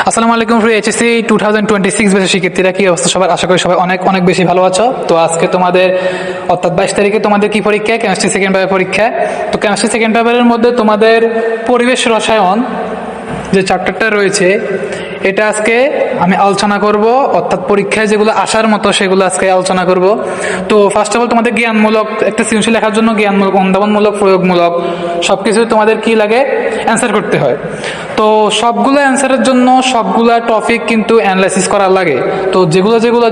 আসসালামু আলাইকুম free HSC 2026 ব্যাচের শিক্ষার্থীরা, কি অবস্থা সবার? আশা করি সবাই অনেক অনেক বেশি ভালো আছো। তো আজকে তোমাদের অর্থাৎ 22 তারিখে তোমাদের কি পরীক্ষা? কেমিস্ট্রি সেকেন্ড পেপার পরীক্ষা। তো কেমিস্ট্রি সেকেন্ড পেপারের মধ্যে তোমাদের পরিবেশ রসায়ন যে চ্যাপ্টারটা রয়েছে এটা আজকে আমি আলোচনা করব, অর্থাৎ পরীক্ষায় যেগুলো আসার মতো সেগুলো আজকে আলোচনা করব। তো ফার্স্ট অফ অল তোমাদের জ্ঞানমূলক একটা সৃজনশীল লেখার জন্য জ্ঞানমূলক, অনুধাবনমূলক, প্রয়োগমূলক সবকিছু তোমাদের কি লাগে? অ্যান্সার করতে হয়। তো সবগুলো অ্যান্সারের জন্য সবগুলা টপিক কিন্তু অ্যানালাইসিস করা লাগে। তো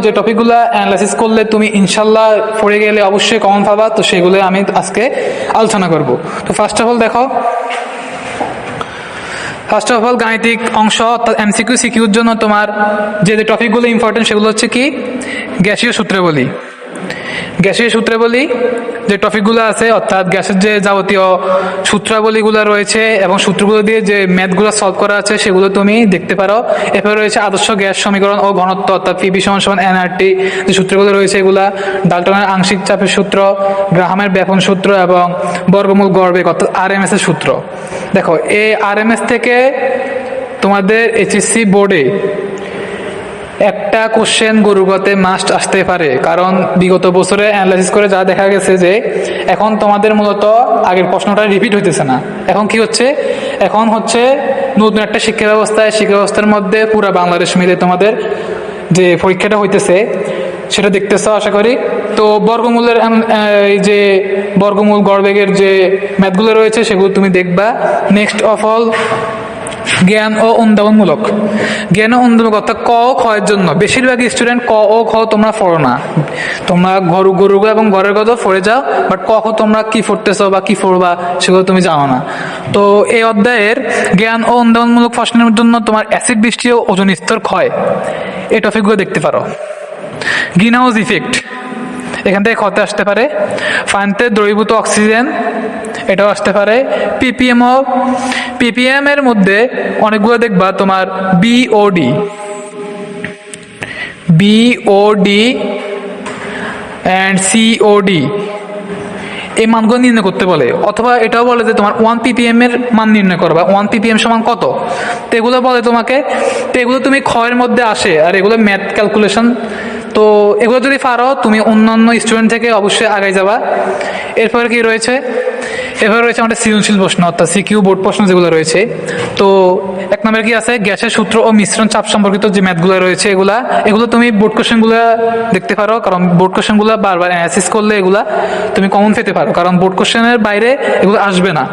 যে টপিকগুলো অ্যানালাইসিস করলে তুমি ইনশাল্লাহ পড়ে গেলে অবশ্যই কমন পাবা, তো সেগুলো আমি আজকে আলোচনা করব। তো ফার্স্ট অফ অল দেখো, ফার্স্ট অফ অল গাণিতিক অংশ অর্থাৎ এমসিকিউ সিকিউর জন্য তোমার যে টপিকগুলো ইম্পর্টেন্ট সেগুলো হচ্ছে কি? গ্যাসীয় সূত্রাবলী। গ্যাসীয় সূত্রাবলী যে টপিকগুলো আছে, অর্থাৎ গ্যাসের যে যাবতীয় সূত্রাবলীগুলো রয়েছে এবং সূত্রগুলো দিয়ে যে ম্যাথগুলো সলভ করা আছে সেগুলো তুমি দেখতে পারো। এরপরে রয়েছে আদর্শ গ্যাস সমীকরণ ও ঘনত্ব অর্থাৎ পিভি সমান এনআরটি যে সূত্রগুলো রয়েছে এগুলা, ডাল্টনের আংশিক চাপের সূত্র, গ্রাহামের ব্যাপন সূত্র এবং বর্গমূল গড়বেগ অর্থাৎ আরএমএস এর সূত্র। দেখো, এই আরএমএস থেকে তোমাদের এইচএসসি বোর্ডে একটা কোশ্চেন গরুগতে মাস্ট আসতে পারে, কারণ বিগত বছরে অ্যানালাইসিস করে যা দেখা গেছে যে এখন তোমাদের মূলত আগের প্রশ্নটা রিপিট হইতেছে না। এখন কি হচ্ছে? এখন হচ্ছে নতুন একটা শিক্ষা ব্যবস্থায়, শিক্ষা ব্যবস্থার মধ্যে পুরো বাংলাদেশ মিলে তোমাদের যে পরীক্ষাটা হইতেছে সেটা দেখতেছো আশা করি। তো বর্গমূলের এই যে বর্গমূল গড়বেগের যে ম্যাথগুলো রয়েছে সেগুলো তুমি দেখবা। নেক্সট অফ অল জ্ঞান ও অনুধাবনমূলক। জ্ঞান ও অনুধাবনমূলক অর্থাৎ ক ও খ এর জন্য বেশিরভাগ স্টুডেন্ট ক ও খ তোমরা পড়ো না, তোমরা গরু এবং ঘরের কথা পড়ে যাও, বাট ক খ তোমরা কি পড়তেছো বা কি পড়বা সেগুলো তুমি জানো না। তো এই অধ্যায়ের জ্ঞান ও অনুধাবনমূলক প্রশ্নের জন্য তোমার অ্যাসিড বৃষ্টি ও ওজোন স্তর ক্ষয় এই টপিকগুলো দেখতে পারো। গ্রিন হাউস ইফেক্ট এখান থেকে ক্ষতে আসতে পারে। পানিতে দ্রবীভূত অক্সিজেন এটাও আসতে পারে। পিপিএম এর মধ্যে অনেকগুলো দেখবা তোমার বিওডি অ্যান্ড সিওডি এই মানগুলো নির্ণয় করতে বলে, অথবা এটাও বলে যে তোমার 1 ppm এর মান নির্ণয় করবা, 1 ppm সমান কত, তো এগুলো বলে তোমাকে। তো এগুলো তুমি ক্ষয়ের মধ্যে আসে, আর এগুলো ম্যাথ ক্যালকুলেশন। তো এগুলো যদি পারো তুমি অন্যান্য স্টুডেন্ট থেকে অবশ্যই আগাই যাবা। এরপরে কি রয়েছে? এরপরে রয়েছে আমাদের সৃজনশীল প্রশ্ন অর্থাৎ সিকিউ বোর্ড প্রশ্ন যেগুলো রয়েছে। তো এক নম্বরে কি আছে? গ্যাসের সূত্র ও মিশ্রণ চাপ সম্পর্কিত যে ম্যাথগুলো রয়েছে এগুলো তুমি বোর্ড কোশ্চেনগুলো দেখতে পারো, কারণ বোর্ড কোশ্চেনগুলো বারবার অ্যানালাইসিস করলে এগুলা তুমি কমন পেতে পারো, কারণ বোর্ড কোশ্চেনের বাইরে এগুলো আসবে না।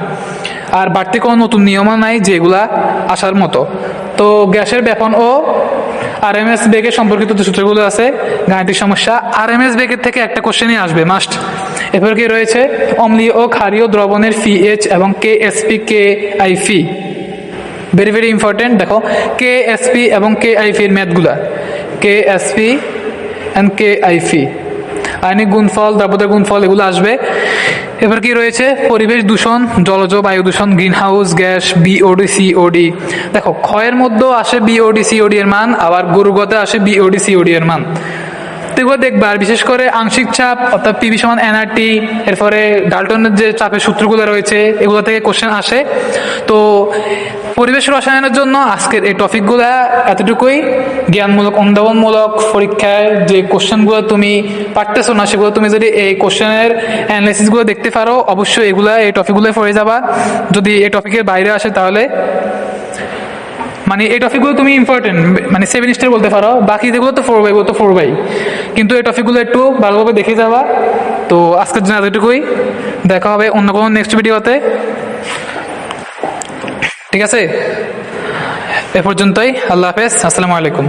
আর বাড়তি কোনো নতুন নিয়মও নাই যে এগুলা আসার মতো। তো গ্যাসের ব্যাপন ও আরএমএস বেগের সম্পর্কিত যে সূত্রগুলো আছে, গাণিতিক সমস্যা, আরএমএস বেগের থেকে একটা কোশ্চেনই আসবে মাস্ট। এরপর কি রয়েছে? অম্লীয় ও ক্ষারীয় দ্রবণের পিএইচ এবং KSP KIP, very very important. দেখো, কেএসপি এবং কেআইপি এর ম্যাথগুলা, কেএসপি অ্যান্ড কেআইপি, আয়নিক গুণফল, দ্রবদের গুণফল এগুলো আসবে। এবার কি রয়েছে? পরিবেশ দূষণ, জলজ বায়ু দূষণ, green house gas, BOD COD. দেখো, ক্ষয়ের মধ্যেও আসে বিওডি সিওডি এর মান, আবার গরুগতে আসে বিওডি সিওডি এর মান। তো এগুলো দেখবা। আর বিশেষ করে আংশিক চাপ অর্থাৎ পিভি সমান এনআরটি, এরপরে ডাল্টনের যে চাপের সূত্রগুলো রয়েছে এগুলো থেকে কোশ্চেন আসে। তো পরিবেশ রসায়নের জন্য আজকের এই টপিকগুলো এতটুকুই। জ্ঞানমূলক, অনুধাবনমূলক পরীক্ষায় যে কোশ্চেনগুলো তুমি পারতেছো না সেগুলো তুমি যদি এই কোশ্চেনের অ্যানালাইসিসগুলো দেখতে পারো অবশ্যই এই টপিকগুলো পড়ে যাবা। যদি এই টপিকের বাইরে আসে তাহলে মানে এই টপিকগুলো তুমি ইম্পর্টেন্ট, মানে 7 স্টার বলতে পারো। বাকি যেগুলো তো 4 বাই, ওগুলো তো 4 বাই, কিন্তু এই টপিকগুলো একটু ভালোভাবে দেখে যাবা। তো আজকের জন্য এতটুকুই, দেখা হবে অন্য কোনো নেক্সট ভিডিওতে, ঠিক আছে? এ পর্যন্তই, আল্লাহ হাফেজ, আসসালামু আলাইকুম।